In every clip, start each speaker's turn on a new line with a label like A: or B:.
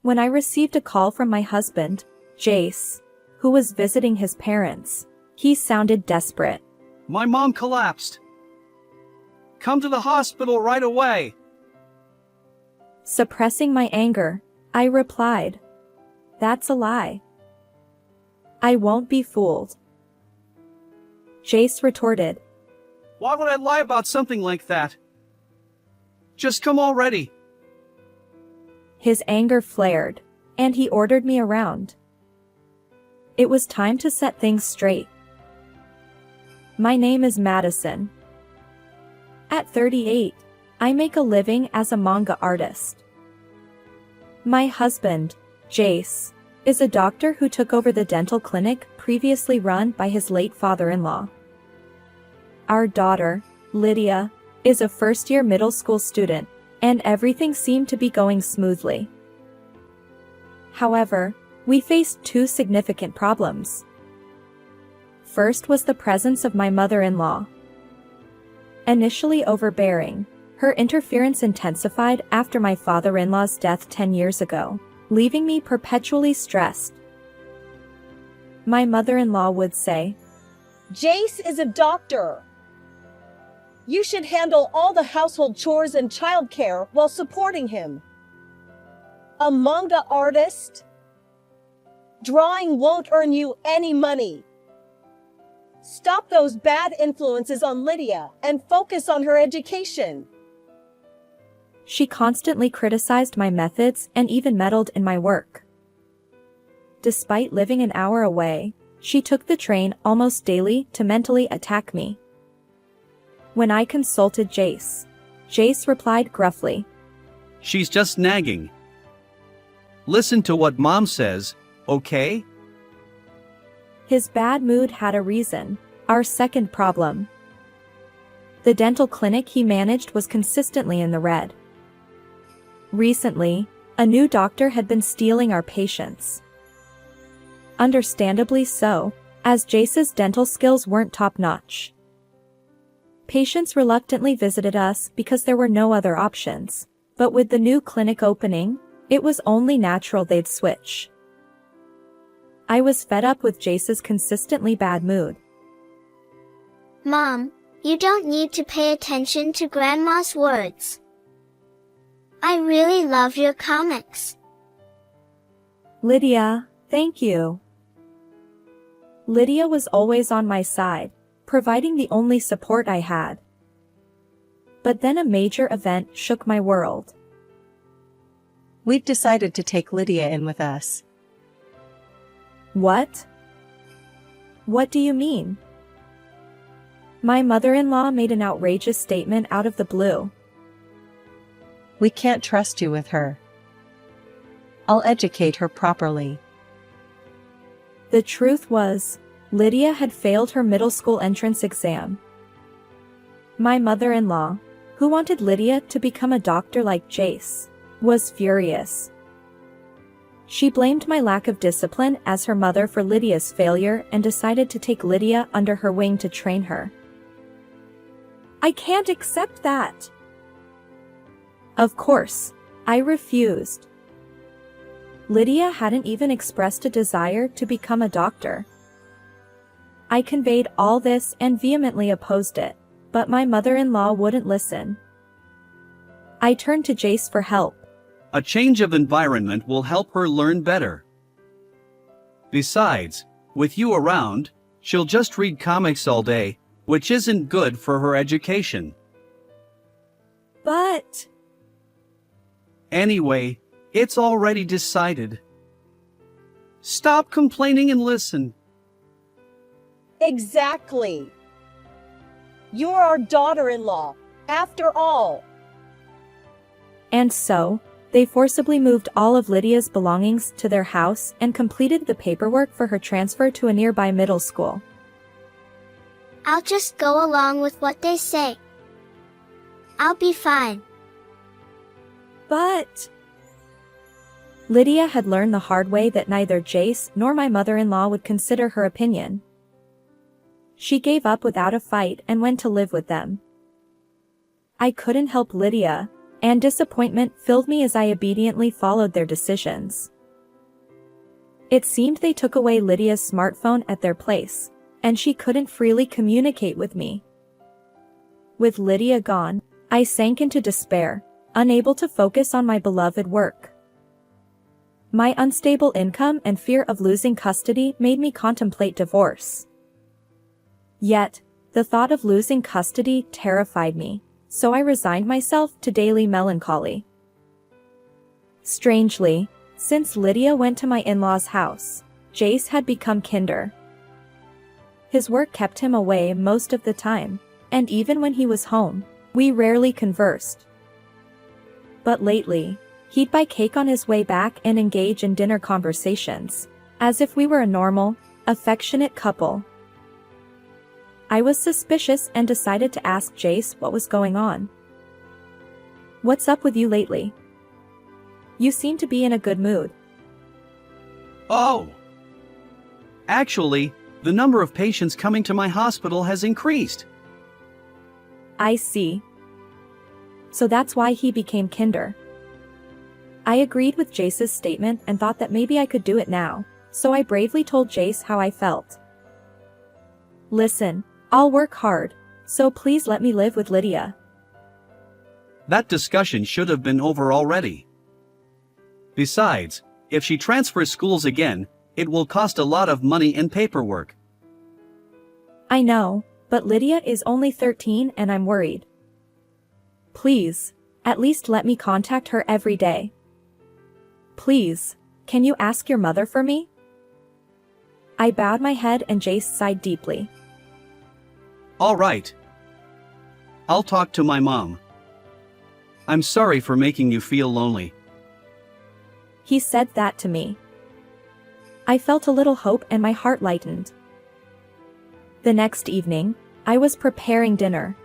A: when I received a call from my husband, Jace, who was visiting his parents. He sounded desperate.
B: My mom collapsed. Come to the hospital right away.
A: Suppressing my anger, I replied, "That's a lie. I won't be fooled." Jace retorted,
B: Why would I lie about something like that? Just come already.
A: His anger flared, and he ordered me around. It was time to set things straight. My name is Madison. At 38, I make a living as a manga artist. My husband, Jace, is a doctor who took over the dental clinic previously run by his late father-in-law. Our daughter, Lydia, is a first-year middle school student, and everything seemed to be going smoothly. However, we faced two significant problems. First was the presence of my mother-in-law. Initially overbearing, her interference intensified after my father-in-law's death 10 years ago, leaving me perpetually stressed. My mother-in-law would say,
C: Jace is a doctor. You should handle all the household chores and childcare while supporting him. A manga artist? Drawing won't earn you any money. Stop those bad influences on Lydia and focus on her education.
A: She constantly criticized my methods and even meddled in my work. Despite living an hour away, she took the train almost daily to mentally attack me. When I consulted Jace replied gruffly,
B: She's just nagging. Listen to what mom says, okay?
A: His bad mood had a reason, our second problem. The dental clinic he managed was consistently in the red. Recently, a new doctor had been stealing our patients. Understandably so, as Jace's dental skills weren't top-notch. Patients reluctantly visited us because there were no other options, but with the new clinic opening, it was only natural they'd switch. I was fed up with Jace's consistently bad mood.
D: Mom, you don't need to pay attention to Grandma's words. I really love your comics.
A: Lydia, thank you. Lydia was always on my side, providing the only support I had. But then a major event shook my world.
E: We've decided to take Lydia in with us.
A: What? What do you mean? My mother-in-law made an outrageous statement out of the blue.
E: We can't trust you with her. I'll educate her properly.
A: The truth was, Lydia had failed her middle school entrance exam. My mother-in-law, who wanted Lydia to become a doctor like Jace, was furious. She blamed my lack of discipline as her mother for Lydia's failure and decided to take Lydia under her wing to train her. I can't accept that. Of course, I refused. Lydia hadn't even expressed a desire to become a doctor. I conveyed all this and vehemently opposed it, but my mother-in-law wouldn't listen. I turned to Jace for help.
B: A change of environment will help her learn better. Besides, with you around, she'll just read comics all day, which isn't good for her education.
A: But...
B: Anyway, it's already decided. Stop complaining and listen.
C: Exactly. You're our daughter-in-law, after all.
A: And so, they forcibly moved all of Lydia's belongings to their house and completed the paperwork for her transfer to a nearby middle school.
D: I'll just go along with what they say. I'll be fine.
A: But... Lydia had learned the hard way that neither Jace nor my mother-in-law would consider her opinion. She gave up without a fight and went to live with them. I couldn't help Lydia, and disappointment filled me as I obediently followed their decisions. It seemed they took away Lydia's smartphone at their place, and she couldn't freely communicate with me. With Lydia gone, I sank into despair, unable to focus on my beloved work. My unstable income and fear of losing custody made me contemplate divorce. Yet, the thought of losing custody terrified me, so I resigned myself to daily melancholy. Strangely, since Lydia went to my in-laws' house, Jace had become kinder. His work kept him away most of the time, and even when he was home, we rarely conversed. But lately, he'd buy cake on his way back and engage in dinner conversations, as if we were a normal, affectionate couple. I was suspicious and decided to ask Jace what was going on. "What's up with you lately? You seem to be in a good mood."
B: Oh! Actually, the number of patients coming to my hospital has increased.
A: I see. So that's why he became kinder. I agreed with Jace's statement and thought that maybe I could do it now, so I bravely told Jace how I felt. "Listen, I'll work hard, so please let me live with Lydia."
B: That discussion should have been over already. Besides, if she transfers schools again, it will cost a lot of money and paperwork.
A: I know, but Lydia is only 13 and I'm worried. Please, at least let me contact her every day. Please, can you ask your mother for me? I bowed my head and Jace sighed deeply.
B: All right. I'll talk to my mom. I'm sorry for making you feel lonely.
A: He said that to me. I felt a little hope and my heart lightened. The next evening, I was preparing dinner.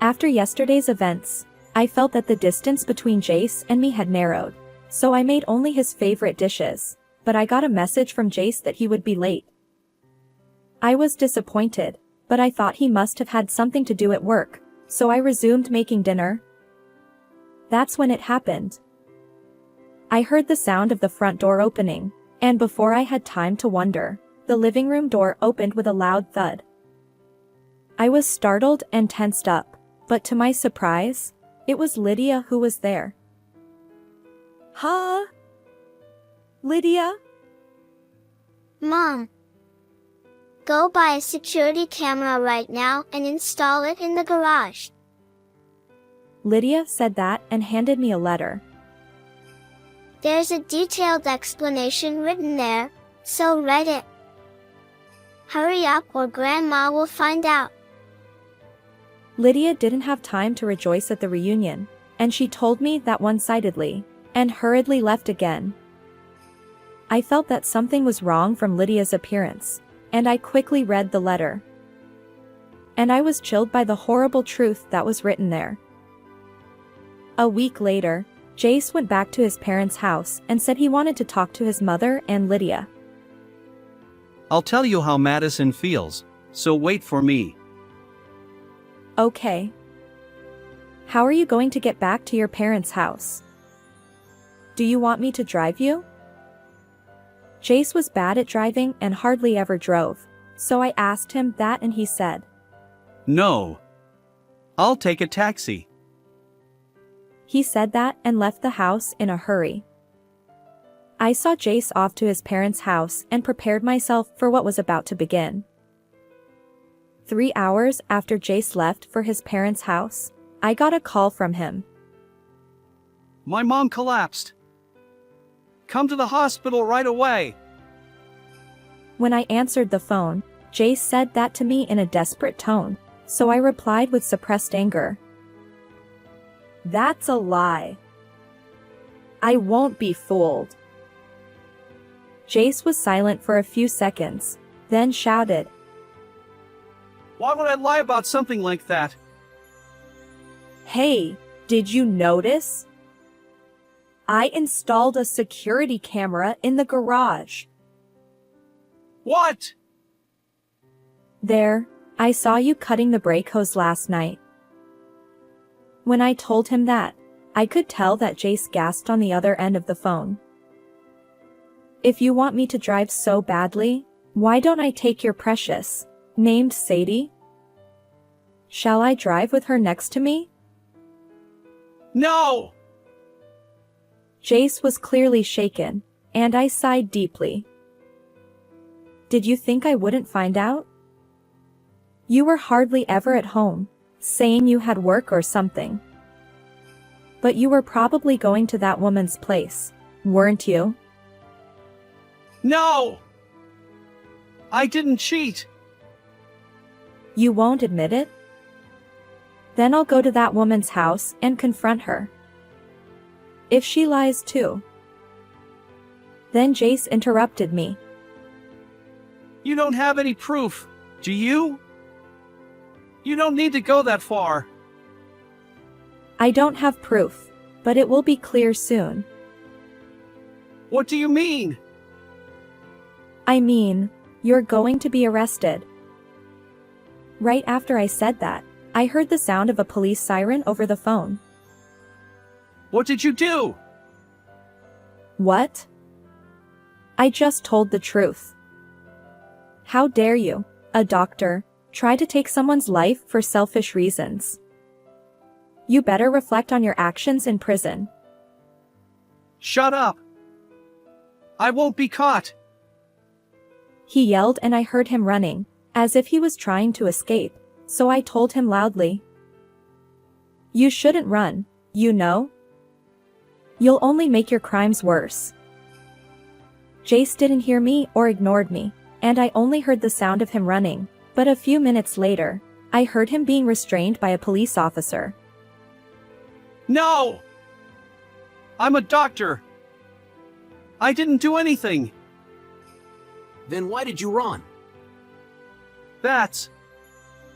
A: After yesterday's events, I felt that the distance between Jace and me had narrowed, so I made only his favorite dishes, but I got a message from Jace that he would be late. I was disappointed, but I thought he must have had something to do at work, so I resumed making dinner. That's when it happened. I heard the sound of the front door opening, and before I had time to wonder, the living room door opened with a loud thud. I was startled and tensed up, but to my surprise, it was Lydia who was there. "Huh? Lydia?"
D: Mom. Go buy a security camera right now and install it in the garage.
A: Lydia said that and handed me a letter.
D: There's a detailed explanation written there, so read it. Hurry up or Grandma will find out.
A: Lydia didn't have time to rejoice at the reunion, and she told me that one-sidedly, and hurriedly left again. I felt that something was wrong from Lydia's appearance, and I quickly read the letter. And I was chilled by the horrible truth that was written there. A week later, Jace went back to his parents' house and said he wanted to talk to his mother and Lydia.
B: I'll tell you how Madison feels, so wait for me.
A: Okay. How are you going to get back to your parents' house? Do you want me to drive you? Jace was bad at driving and hardly ever drove, so I asked him that and he said,
B: No. I'll take a taxi.
A: He said that and left the house in a hurry. I saw Jace off to his parents' house and prepared myself for what was about to begin. 3 hours after Jace left for his parents' house, I got a call from him.
B: My mom collapsed. Come to the hospital right away.
A: When I answered the phone, Jace said that to me in a desperate tone, so I replied with suppressed anger. That's a lie. I won't be fooled. Jace was silent for a few seconds, then shouted,
B: Why would I lie about something like that?
A: Hey, did you notice? I installed a security camera in the garage.
B: What?
A: There, I saw you cutting the brake hose last night. When I told him that, I could tell that Jace gasped on the other end of the phone. If you want me to drive so badly, why don't I take your precious, named Sadie? Shall I drive with her next to me?
B: No!
A: Jace was clearly shaken, and I sighed deeply. Did you think I wouldn't find out? You were hardly ever at home, saying you had work or something. But you were probably going to that woman's place, weren't you?
B: No! I didn't cheat.
A: You won't admit it? Then I'll go to that woman's house and confront her. If she lies too. Then Jace interrupted me.
B: You don't have any proof, do you? You don't need to go that far.
A: I don't have proof, but it will be clear soon.
B: What do you mean?
A: I mean, you're going to be arrested. Right after I said that, I heard the sound of a police siren over the phone.
B: What did you do?
A: What? I just told the truth. How dare you, a doctor, try to take someone's life for selfish reasons? You better reflect on your actions in prison.
B: Shut up. I won't be caught.
A: He yelled and I heard him running, as if he was trying to escape, so I told him loudly. You shouldn't run, you know? You'll only make your crimes worse. Jace didn't hear me or ignored me, and I only heard the sound of him running, but a few minutes later, I heard him being restrained by a police officer.
B: No! I'm a doctor. I didn't do anything.
F: Then why did you run?
B: That's...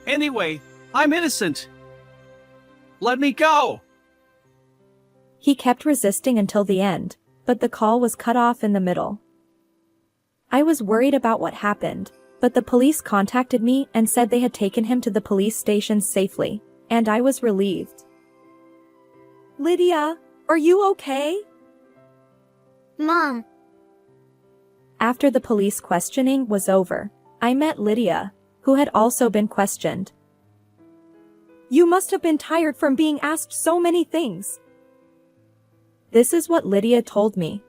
B: Anyway, I'm innocent. Let me go.
A: He kept resisting until the end, but the call was cut off in the middle. I was worried about what happened, but the police contacted me and said they had taken him to the police station safely, and I was relieved. Lydia, are you okay?
D: Mom.
A: After the police questioning was over, I met Lydia, who had also been questioned. You must have been tired from being asked so many things. This is what Lydia told me.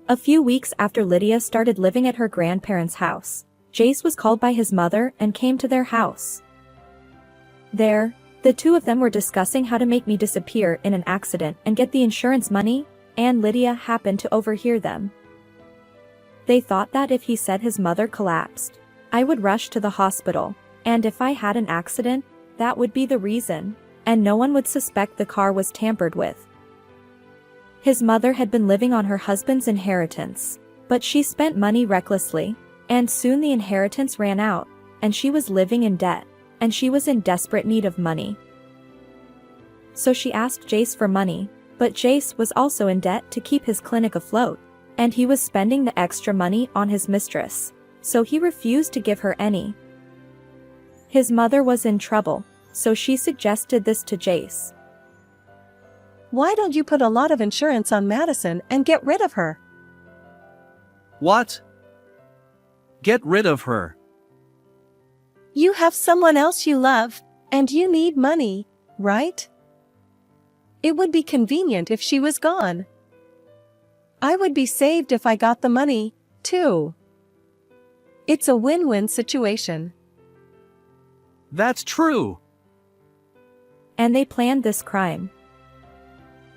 A: A few weeks after Lydia started living at her grandparents' house, Jace was called by his mother and came to their house. There, the two of them were discussing how to make me disappear in an accident and get the insurance money, and Lydia happened to overhear them. They thought that if he said his mother collapsed, I would rush to the hospital, and if I had an accident, that would be the reason, and no one would suspect the car was tampered with. His mother had been living on her husband's inheritance, but she spent money recklessly, and soon the inheritance ran out, and she was living in debt, and she was in desperate need of money. So she asked Jace for money, but Jace was also in debt to keep his clinic afloat, and he was spending the extra money on his mistress, so he refused to give her any. His mother was in trouble, so she suggested this to Jace.
E: Why don't you put a lot of insurance on Madison and get rid of her?
B: What? Get rid of her.
E: You have someone else you love, and you need money, right? It would be convenient if she was gone. I would be saved if I got the money, too. It's a win-win situation.
B: That's true.
A: And they planned this crime.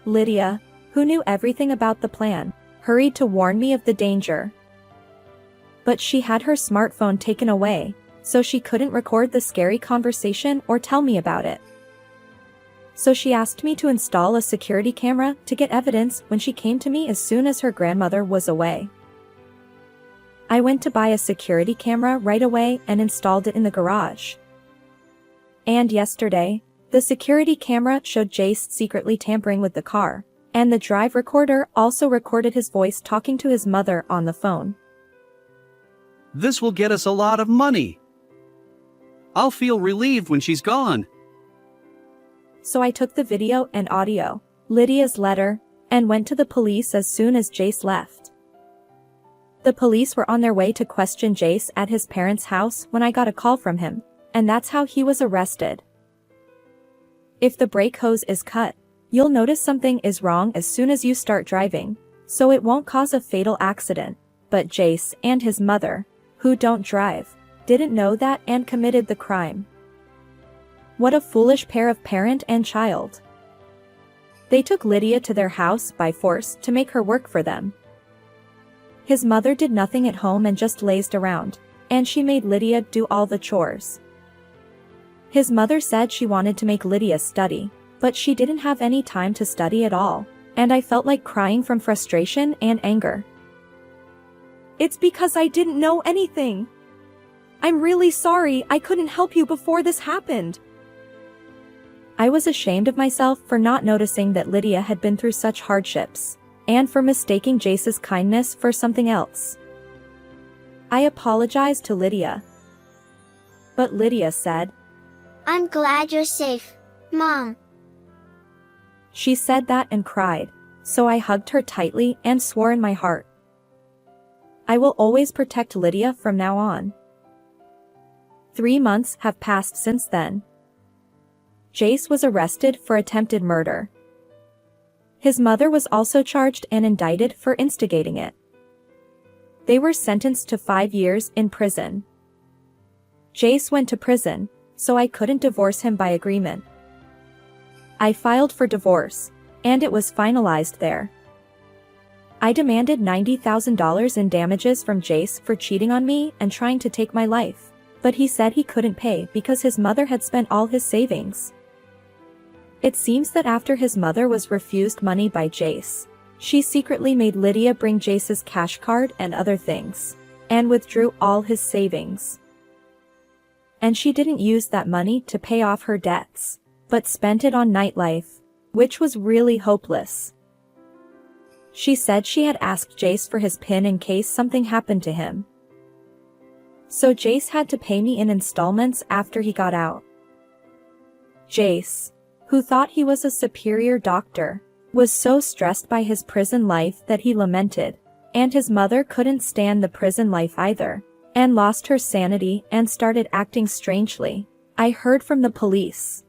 A: Lydia, who knew everything about the plan, hurried to warn me of the danger. But she had her smartphone taken away, so she couldn't record the scary conversation or tell me about it. So she asked me to install a security camera to get evidence when she came to me as soon as her grandmother was away. I went to buy a security camera right away and installed it in the garage. And yesterday, the security camera showed Jace secretly tampering with the car, and the drive recorder also recorded his voice talking to his mother on the phone.
B: This will get us a lot of money. I'll feel relieved when she's gone.
A: so I took the video and audio, Lydia's letter, and went to the police as soon as Jace left. The police were on their way to question Jace at his parents' house when I got a call from him, and that's how he was arrested. If the brake hose is cut, you'll notice something is wrong as soon as you start driving, so it won't cause a fatal accident, but Jace and his mother, who don't drive, didn't know that and committed the crime. What a foolish pair of parent and child. They took Lydia to their house by force to make her work for them. His mother did nothing at home and just lazed around, and she made Lydia do all the chores. His mother said she wanted to make Lydia study, but she didn't have any time to study at all, and I felt like crying from frustration and anger.
E: It's because I didn't know anything. I'm really sorry I couldn't help you before this happened.
A: I was ashamed of myself for not noticing that Lydia had been through such hardships, and for mistaking Jace's kindness for something else. I apologized to Lydia. But Lydia said,
D: I'm glad you're safe, Mom.
A: She said that and cried, so I hugged her tightly and swore in my heart, I will always protect Lydia from now on. 3 months have passed since then. Jace was arrested for attempted murder. His mother was also charged and indicted for instigating it. They were sentenced to 5 years in prison. Jace went to prison, so I couldn't divorce him by agreement. I filed for divorce, and it was finalized there. I demanded $90,000 in damages from Jace for cheating on me and trying to take my life, but he said he couldn't pay because his mother had spent all his savings. It seems that after his mother was refused money by Jace, she secretly made Lydia bring Jace's cash card and other things, and withdrew all his savings. And she didn't use that money to pay off her debts, but spent it on nightlife, which was really hopeless. She said she had asked Jace for his PIN in case something happened to him. So Jace had to pay me in installments after he got out. Jace, who thought he was a superior doctor, was so stressed by his prison life that he lamented, and his mother couldn't stand the prison life either, and lost her sanity and started acting strangely. I heard from the police.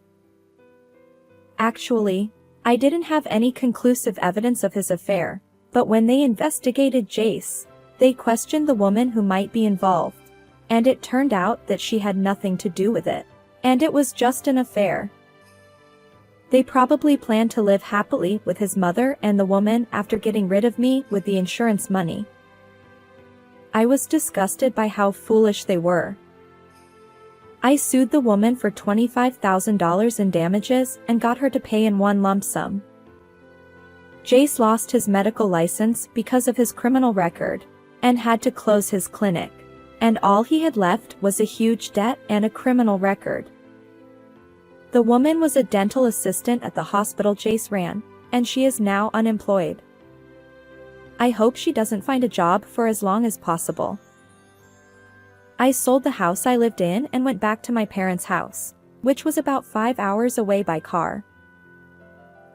A: Actually, I didn't have any conclusive evidence of his affair, but when they investigated Jace, they questioned the woman who might be involved, and it turned out that she had nothing to do with it, and it was just an affair. They probably planned to live happily with his mother and the woman after getting rid of me with the insurance money. I was disgusted by how foolish they were. I sued the woman for $25,000 in damages and got her to pay in one lump sum. Jace lost his medical license because of his criminal record, and had to close his clinic, and all he had left was a huge debt and a criminal record. The woman was a dental assistant at the hospital Jace ran, and she is now unemployed. I hope she doesn't find a job for as long as possible. I sold the house I lived in and went back to my parents' house, which was about 5 hours away by car.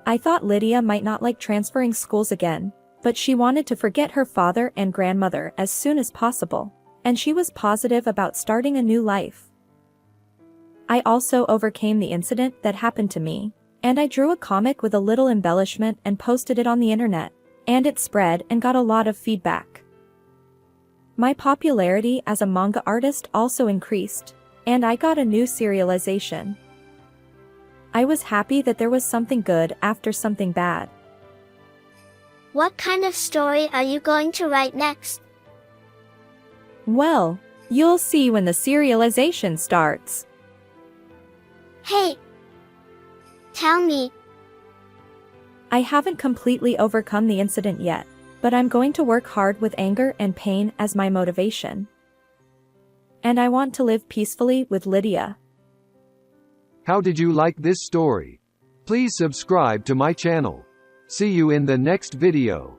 A: I thought Lydia might not like transferring schools again, but she wanted to forget her father and grandmother as soon as possible, and she was positive about starting a new life. I also overcame the incident that happened to me, and I drew a comic with a little embellishment and posted it on the internet, and it spread and got a lot of feedback. My popularity as a manga artist also increased, and I got a new serialization. I was happy that there was something good after something bad.
D: What kind of story are you going to write next?
A: Well, you'll see when the serialization starts.
D: Hey! Tell me.
A: I haven't completely overcome the incident yet, but I'm going to work hard with anger and pain as my motivation. And I want to live peacefully with Lydia.
G: How did you like this story? Please subscribe to my channel. See you in the next video.